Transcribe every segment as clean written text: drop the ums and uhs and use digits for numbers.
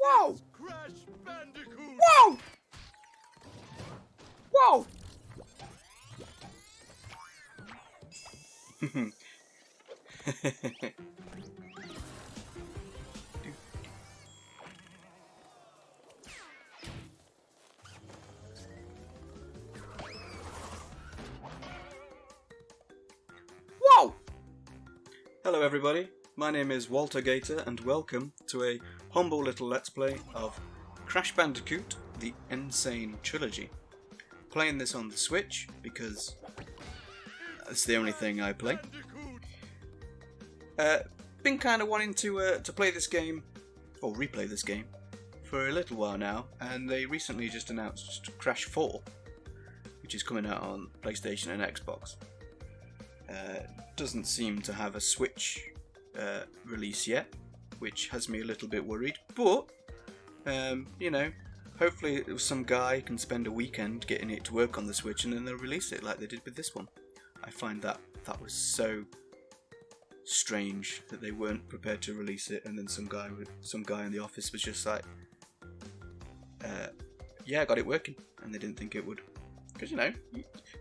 Whoa! Crash Bandicoot! Whoa! Whoa! Whoa! Hello everybody, my name is Waltogator and welcome to a humble little let's play of Crash Bandicoot, the Sane Trilogy. Playing this on the Switch because it's the only thing I play. Been kind of wanting to play this game, or replay this game, for a little while now, and they recently just announced Crash 4, which is coming out on PlayStation and Xbox. Doesn't seem to have a Switch release yet, which has me a little bit worried, but, you know, hopefully some guy can spend a weekend getting it to work on the Switch and then they'll release it like they did with this one. I find that was so strange that they weren't prepared to release it, and then some guy in the office was just like, yeah, I got it working, and they didn't think it would. Because, you know,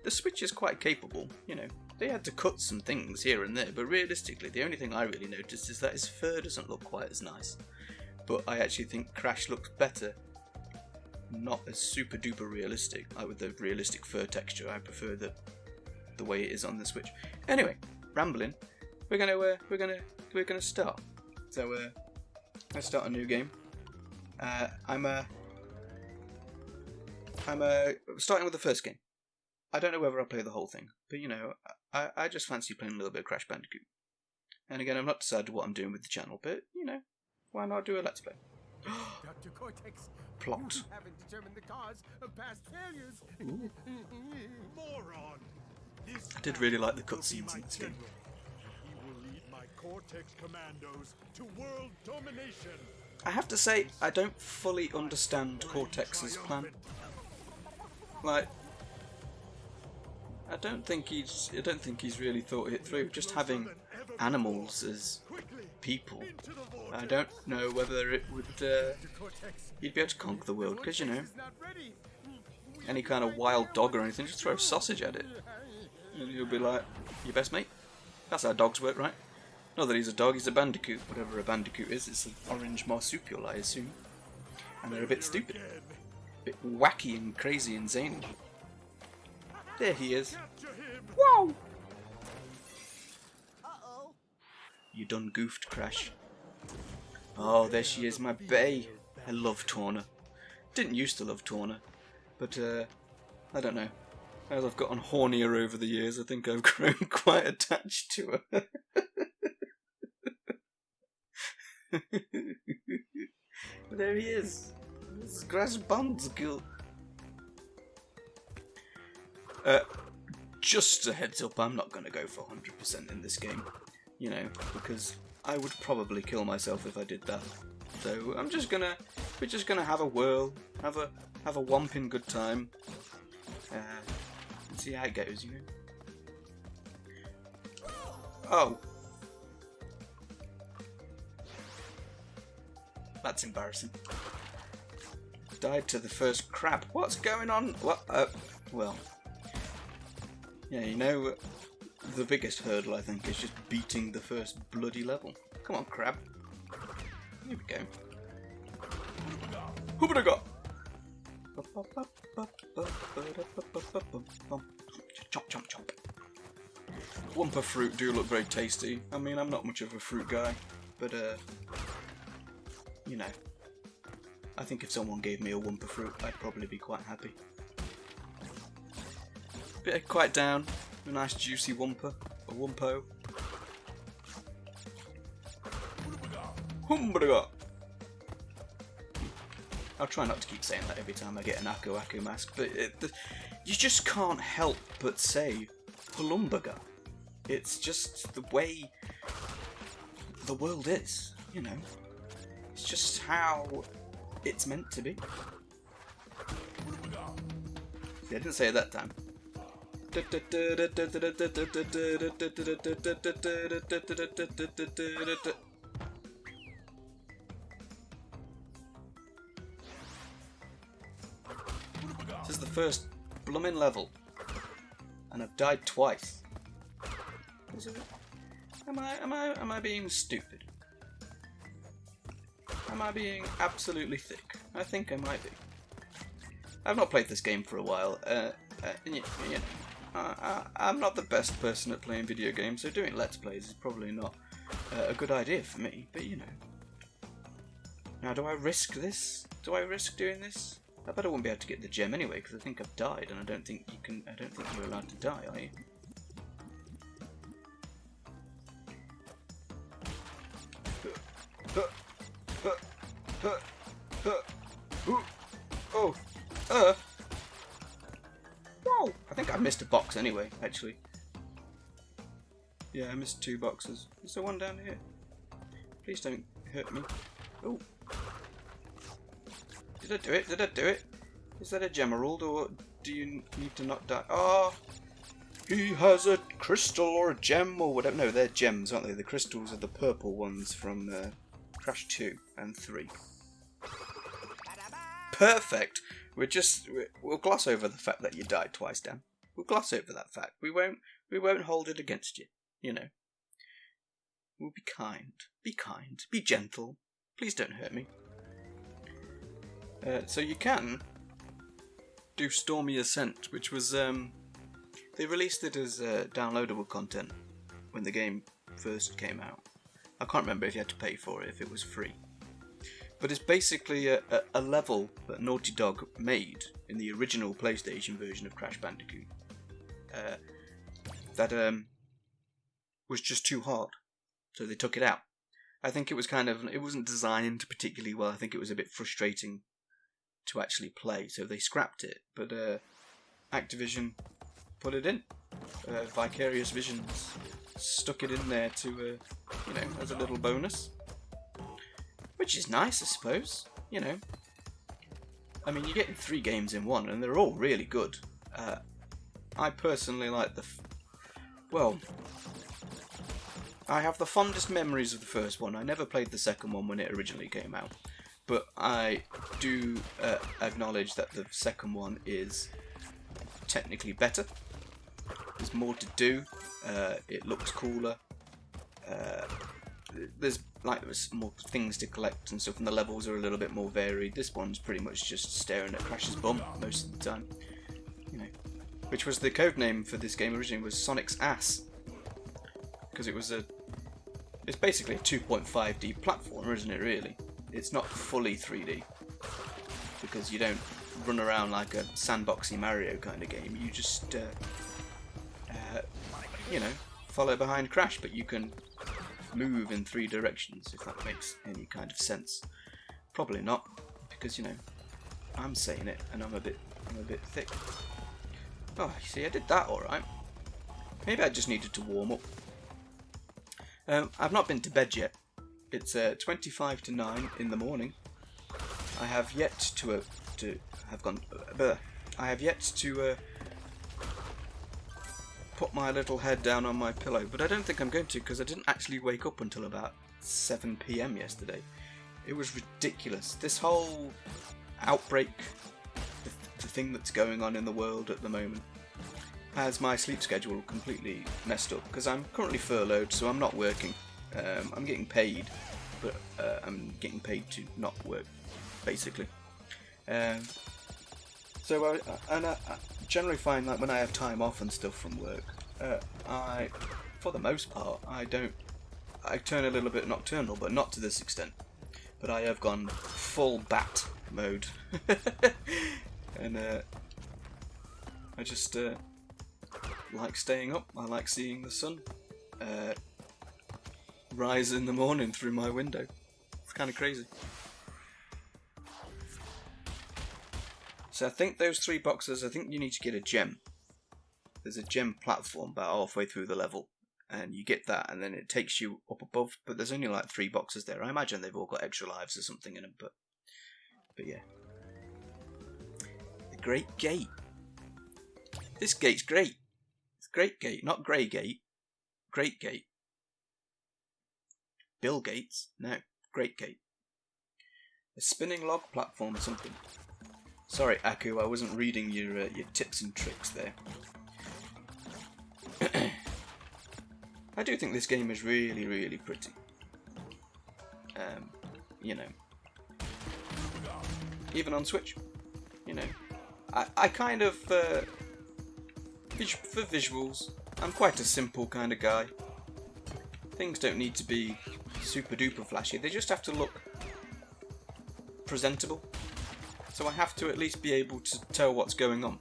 the Switch is quite capable, you know. They had to cut some things here and there, but realistically, the only thing I really noticed is that his fur doesn't look quite as nice. But I actually think Crash looks better, not as super duper realistic, like with the realistic fur texture. I prefer the way it is on the Switch. Anyway, rambling. We're gonna start. So let's start a new game. I'm starting with the first game. I don't know whether I'll play the whole thing, but you know, I just fancy playing a little bit of Crash Bandicoot. And again, I've not decided what I'm doing with the channel, but you know, why not do a let's play? Dr. Cortex, Plot. you haven't determined the cause of past failures. Moron! This I did really like the will be cutscenes my in this game. general. He will lead my Cortex commandos to world domination. I have to say, I don't fully understand Cortex's plan. Like, I don't think he's really thought it through. Just having animals as people, I don't know whether it would he'd be able to conquer the world. Because you know, any kind of wild dog or anything, just throw a sausage at it, and he'll be like, "Your best mate." That's how dogs work, right? Not that he's a dog; he's a bandicoot. Whatever a bandicoot is, it's an orange marsupial, I assume. And they're a bit stupid, a bit wacky and crazy and zany. There he is. Whoa! Uh-oh. You done goofed, Crash. Oh, there she is, my bae. I love Torna. Didn't used to love Torna, but I don't know. As I've gotten hornier over the years, I think I've grown quite attached to her. There he is. It's Crash Bandicoot. Just a heads up, I'm not going to go for 100% in this game, you know, because I would probably kill myself if I did that. So we're just gonna have a whirl, have a Wumpin good time, and see how it goes, you know. Oh, that's embarrassing. Died to the first crab. What's going on? What? Well. Yeah, you know, the biggest hurdle, I think, is just beating the first bloody level. Come on, crab. Here we go. Hoobadaga! Chomp, chomp, chomp. Wumpa fruit do look very tasty. I mean, I'm not much of a fruit guy, but, you know, I think if someone gave me a Wumpa fruit, I'd probably be quite happy. Bit of quiet down, a nice juicy Wumpa, a Wumpo. Humbadaga! I'll try not to keep saying that every time I get an Aku mask, but you just can't help but say Hulumbaga. It's just the way the world is, you know. It's just how it's meant to be. See, I didn't say it that time. first blooming level, and I've died twice. Am I being stupid? Am I being absolutely thick? I think I might be. I've not played this game for a while. I'm not the best person at playing video games, so doing Let's Plays is probably not a good idea for me, but you know. Now, do I risk this? Do I risk doing this? I bet I won't be able to get the gem anyway, because I think I've died, and I don't think you're allowed to die, are you? Whoa! I think I missed a box anyway, actually. Yeah, I missed 2 boxes. Is there one down here? Please don't hurt me. Oh. Did I do it? Did I do it? Is that a Gemerald, or do you need to not die? Oh! He has a crystal or a gem or whatever. No, they're gems, aren't they? The crystals are the purple ones from Crash 2 and 3. Perfect! We'll gloss over the fact that you died twice, Dan. We'll gloss over that fact. We won't hold it against you, you know. We'll be kind. Be kind. Be gentle. Please don't hurt me. So you can do Stormy Ascent, which was they released it as downloadable content when the game first came out. I can't remember if you had to pay for it, if it was free. But it's basically a level that Naughty Dog made in the original PlayStation version of Crash Bandicoot. That was just too hard, so they took it out. I think it wasn't designed particularly well. I think it was a bit frustrating to actually play, so they scrapped it. But Activision put it in. Vicarious Visions stuck it in there to, as a little bonus. Which is nice, I suppose. You know. I mean, you're getting 3 games in one, and they're all really good. I personally like I have the fondest memories of the first one. I never played the second one when it originally came out. But I do acknowledge that the second one is technically better. There's more to do. It looks cooler. There's more things to collect and stuff, and the levels are a little bit more varied. This one's pretty much just staring at Crash's bum most of the time. Which was the code name for this game originally, was Sonic's Ass. Because it's basically a 2.5D platformer, isn't it, really? It's not fully 3D. Because you don't run around like a sandboxy Mario kind of game. You just, follow behind Crash, but you can move in 3 directions, if that makes any kind of sense. Probably not, because, I'm saying it, and I'm a bit thick. Oh, you see, I did that alright. Maybe I just needed to warm up. I've not been to bed yet. It's 25 to 9 in the morning. I have yet to put my little head down on my pillow, but I don't think I'm going to, because I didn't actually wake up until about 7 PM yesterday. It was ridiculous. This whole outbreak, the thing that's going on in the world at the moment, has my sleep schedule completely messed up, because I'm currently furloughed, so I'm not working. I'm getting paid, but I'm getting paid to not work, basically. So I generally find that when I have time off and stuff from work, for the most part, I turn a little bit nocturnal, but not to this extent. But I have gone full bat mode, and I just like staying up. I like seeing the sun rise in the morning through my window. It's kind of crazy. So I think those 3 boxes, I think you need to get a gem. There's a gem platform about halfway through the level, and you get that, and then it takes you up above, but there's only like 3 boxes there. I imagine they've all got extra lives or something in them, but yeah. The Great Gate. This gate's great. It's Great Gate, not Grey Gate. Great Gate. Bill Gates? No, Great Gate. A spinning log platform or something. Sorry, Aku, I wasn't reading your tips and tricks there. I do think this game is really, really pretty. You know, even on Switch, you know, I kind of for visuals, I'm quite a simple kind of guy. Things don't need to be super duper flashy. They just have to look presentable. So I have to at least be able to tell what's going on.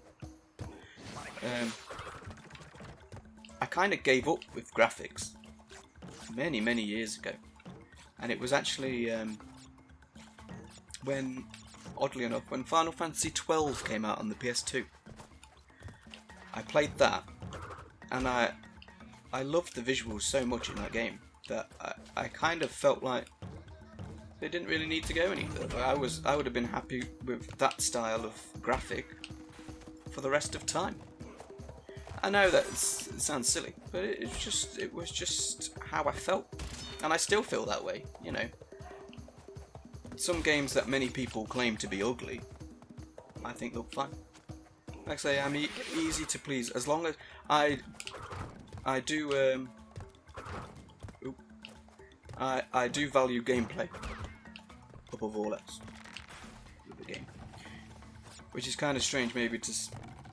I kind of gave up with graphics many, many years ago. And it was actually when, oddly enough, when Final Fantasy XII came out on the PS2. I played that, and I loved the visuals so much in that game that I kind of felt like they didn't really need to go any further. I would have been happy with that style of graphic for the rest of time. I know that it sounds silly, but it was just how I felt, and I still feel that way. You know, some games that many people claim to be ugly, I think look fine. Like I say, I'm easy to please as long as I do I do value gameplay above all else with the game, which is kind of strange maybe to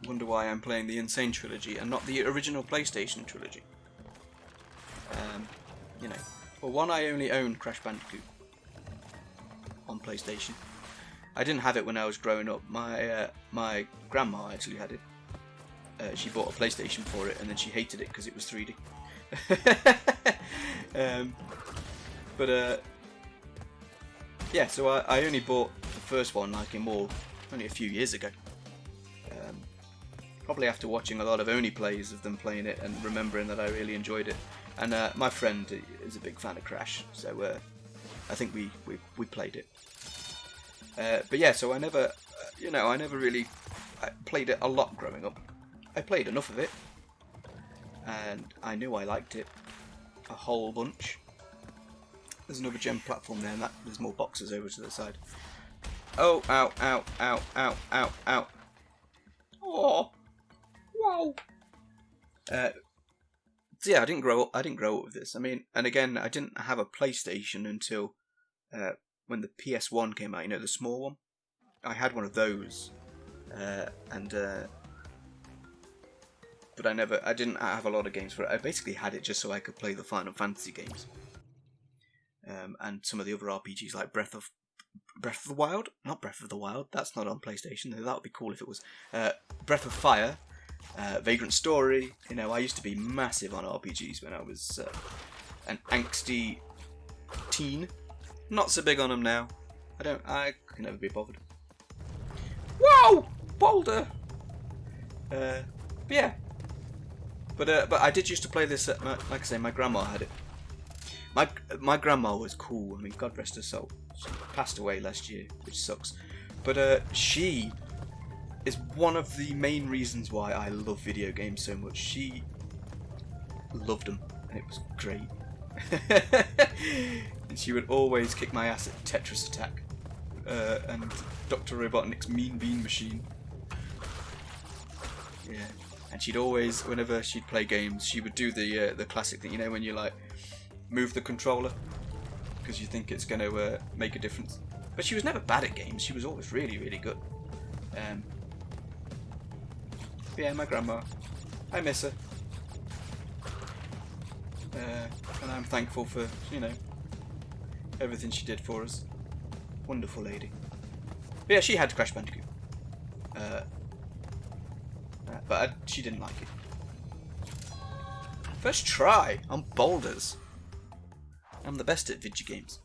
wonder why I'm playing the Sane Trilogy and not the original PlayStation trilogy. You know, well, one, I only owned Crash Bandicoot on PlayStation. I didn't have it when I was growing up. My grandma actually had it. She bought a PlayStation for it, and then she hated it because it was 3D. Yeah, so I only bought the first one like only a few years ago. Probably after watching a lot of Oni plays of them playing it and remembering that I really enjoyed it. And my friend is a big fan of Crash, so I think we played it. But yeah, so I never really played it a lot growing up. I played enough of it, and I knew I liked it a whole bunch. There's another gem platform there, and there's more boxes over to the side. Oh, ow, ow, ow, ow, ow, ow. Oh, wow. So yeah, I didn't grow up with this. I mean, and again, I didn't have a PlayStation until when the PS1 came out. You know, the small one. I had one of those, but I didn't have a lot of games for it. I basically had it just so I could play the Final Fantasy games, and some of the other RPGs like Breath of the Wild. Not Breath of the Wild. That's not on PlayStation. That would be cool if it was. Breath of Fire, Vagrant Story. You know, I used to be massive on RPGs when I was an angsty teen. Not so big on them now. I can never be bothered. Whoa! Boulder! Yeah. But I did used to play this at like I say, my grandma had it. My grandma was cool. I mean, God rest her soul. She passed away last year, which sucks. But she is one of the main reasons why I love video games so much. She loved them, and it was great. And she would always kick my ass at Tetris Attack and Dr. Robotnik's Mean Bean Machine. Yeah, and she'd always, whenever she'd play games, she would do the classic thing, you know, when you like move the controller because you think it's going to make a difference. But she was never bad at games. She was always really, really good. Yeah, my grandma. I miss her. And I'm thankful for, you know, everything she did for us. Wonderful lady. But yeah, she had Crash Bandicoot. But she didn't like it. First try on boulders. I'm the best at video games.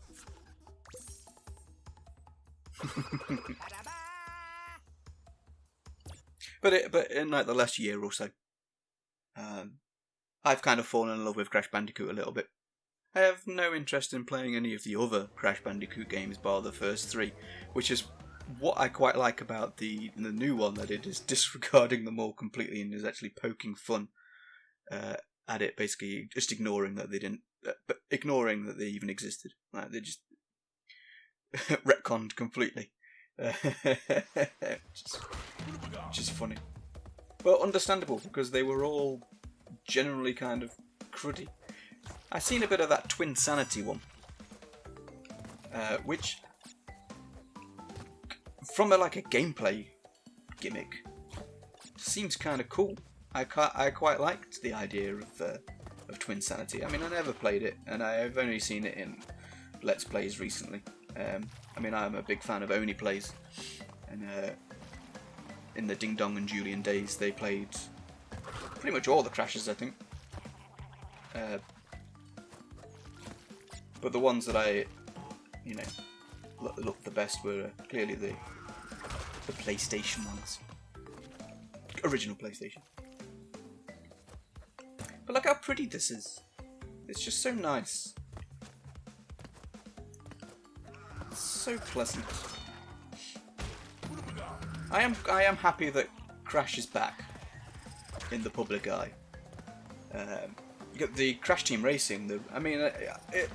But in like the last year or so, I've kind of fallen in love with Crash Bandicoot a little bit. I have no interest in playing any of the other Crash Bandicoot games bar the first three, which is what I quite like about the new one, that it is disregarding them all completely and is actually poking fun at it, basically just ignoring that they didn't, but ignoring that they even existed. Like, they just retconned completely. which is funny. But understandable, because they were all generally kind of cruddy. I've seen a bit of that Twin Sanity one, which, from a gameplay gimmick, seems kind of cool. I quite liked the idea of Twin Sanity. I mean, I never played it, and I've only seen it in Let's Plays recently. I mean, I'm a big fan of Oni Plays, and in the Ding Dong and Julian days, they played pretty much all the Crashes, I think. But the ones that I, looked the best were clearly the PlayStation ones, original PlayStation. But look how pretty this is. It's just so nice. It's so pleasant. I am happy that Crash is back in the public eye. You got the Crash Team Racing. It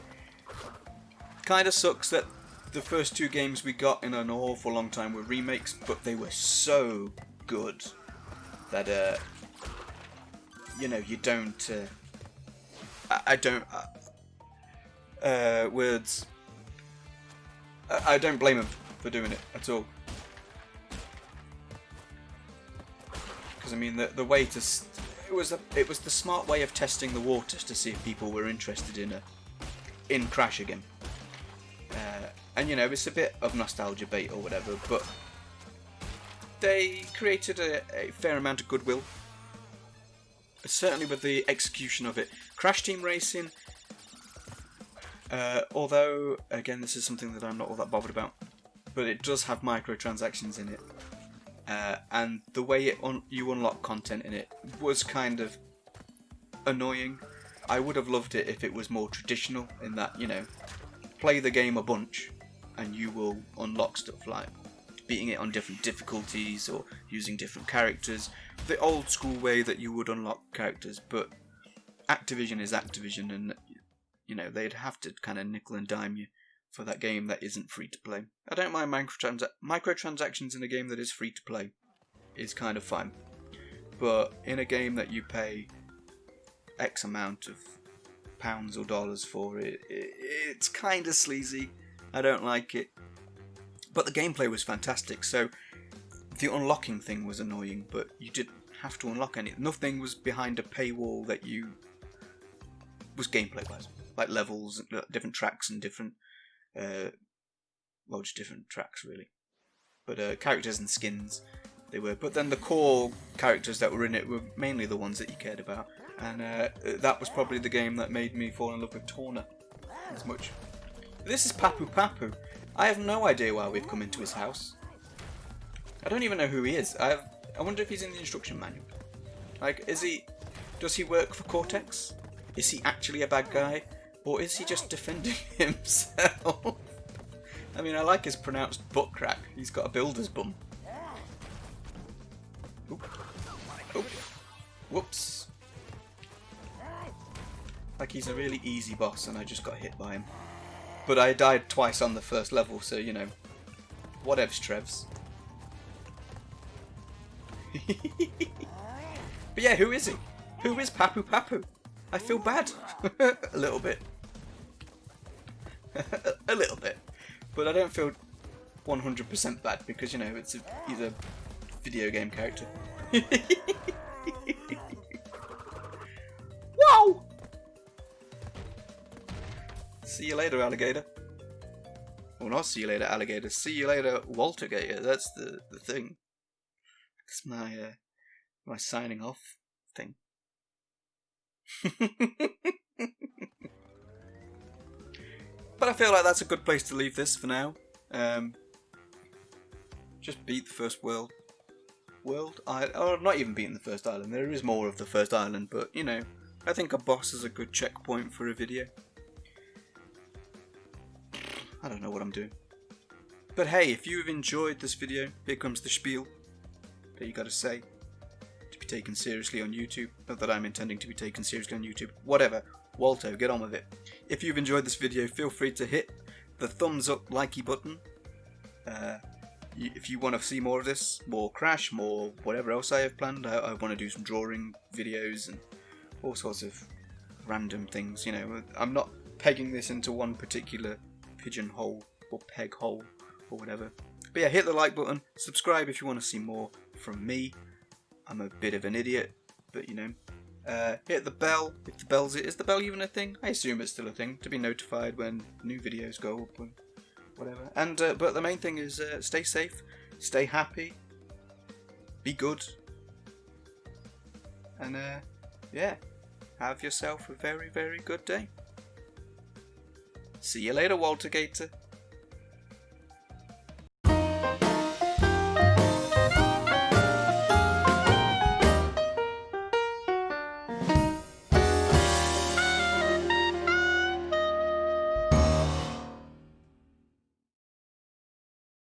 kind of sucks that the first two games we got in an awful long time were remakes, but they were so good that you don't. I don't. Words. I don't blame them for doing it at all. Because I mean, the way to it was the smart way of testing the waters to see if people were interested in Crash again. And it's a bit of nostalgia bait or whatever, but they created a fair amount of goodwill. Certainly with the execution of it. Crash Team Racing, although, again, this is something that I'm not all that bothered about, but it does have microtransactions in it. And the way you unlock content in it was kind of annoying. I would have loved it if it was more traditional, in that, play the game a bunch and you will unlock stuff like beating it on different difficulties or using different characters, the old school way that you would unlock characters. But Activision is Activision, and they'd have to kind of nickel and dime you for that game that isn't free to play. I don't mind microtransactions in a game that is free to play is kind of fine, but in a game that you pay X amount of pounds or dollars for it's kind of sleazy. I don't like it. But the gameplay was fantastic, so the unlocking thing was annoying, but you didn't have to unlock any. Nothing was behind a paywall that was gameplay wise, like levels, different tracks, and different just different tracks really. But characters and skins they were. But then the core characters that were in it were mainly the ones that you cared about, and that was probably the game that made me fall in love with Torna as much. This is Papu Papu. I have no idea why we've come into his house. I don't even know who he is. I wonder if he's in the instruction manual. Does he work for Cortex? Is he actually a bad guy? Or is he just defending himself? I mean, I like his pronounced butt crack. He's got a builder's bum. Oop. Oop. Whoops. Like he's a really easy boss and I just got hit by him. But I died twice on the first level, so, whatevs, Trevs. But yeah, who is he? Who is Papu Papu? I feel bad. A little bit. A little bit. But I don't feel 100% bad because, he's a video game character. Wow! See you later, alligator. Well, not see you later, alligator. See you later, Waltogator. That's the thing. It's my signing off thing. But I feel like that's a good place to leave this for now. Just beat the first world, or not even beating the first island. There is more of the first island, but I think a boss is a good checkpoint for a video. I don't know what I'm doing. But hey, if you've enjoyed this video, here comes the spiel that you gotta say to be taken seriously on YouTube. Not that I'm intending to be taken seriously on YouTube. Whatever. Walto, get on with it. If you've enjoyed this video, feel free to hit the thumbs up likey button. if you want to see more of this, more Crash, more whatever else I have planned, I want to do some drawing videos and all sorts of random things. You know, I'm not pegging this into one particular pigeonhole or peg hole or whatever. But yeah, hit the like button, subscribe if you want to see more from me. I'm a bit of an idiot, but you know. Hit the bell if the bell's it. Is the bell even a thing? I assume it's still a thing, to be notified when new videos go up and whatever. And but the main thing is stay safe, stay happy, be good, and yeah, have yourself a very, very good day. See you later, Waltogator.